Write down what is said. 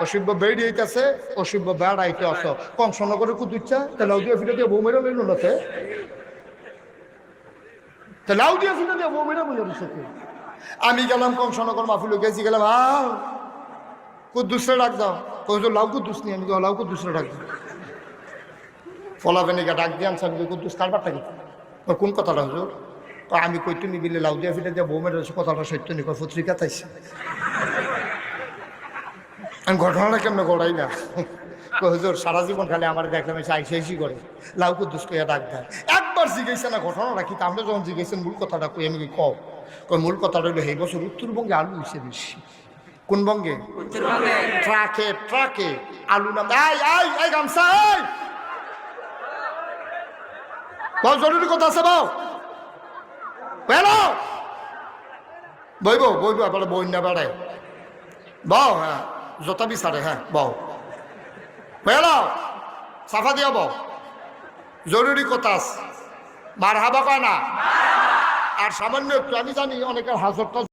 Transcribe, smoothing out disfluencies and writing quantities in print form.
অসভ্য বেড়ি হইতেছে, অসভ্য বেড়াইতে আস কংসনগরে কুতুচ্ছা তা লাউ দিয়ে ফিরে দিয়ে বউ মেরা লইল নাতে তা লাউ দিয়ে ফিরে দিয়ে বউ মেরা বলে দিচ্ছে। আমি গেলাম কংসনগর মাহফিল গেছি, গেলাম কুদ্দুসরে ডাক দাও, হুজুর লাউ কুদ্দুস নিয়ে আমি লাউ কুদ্দুসরে ডাক দাও। ফলাফেনিকা ডাক দিয়ে আনছি, আমি কুদ্দুস কারবার থাকি কোন কথাটা হুজুর? আমি কই তুমি বিলে লাউ দিয়ে ফিরে দিয়ে বউ মেরা কথাটা সত্য নি পত্রিকা তাইছে। আমি ঘটনাটা কেমন গড়াই না হুজুর সারা জীবন খালি আমার দেখলাম এসে আইসি করে লাউ কুদ্দুস কইয়া ডাক দেয়। একবার জিজ্ঞেসে না ঘটনাটা কি, তাহলে যখন জিজ্ঞেসেন মূল কথাটা কই আমি কও মূল কথাটা হইলো এই বছর উত্তরবঙ্গে আলু হয়েছে বেশি। কোন বঙ্গে? ট্রাকে ট্রাকে আলু নাম। এই গামছা বল, জরুরি কথা আছে বাও বইব বইব এবার বই না বেড়ায় বাও। হ্যাঁ জোতা বিচারে, হ্যাঁ বাও বেড়াও সাফা দিয়া বাও, জরুরি কথা আছে। মার হাবা কয় না আর সামান্য একটু আমি জানি অনেকের হাজরটা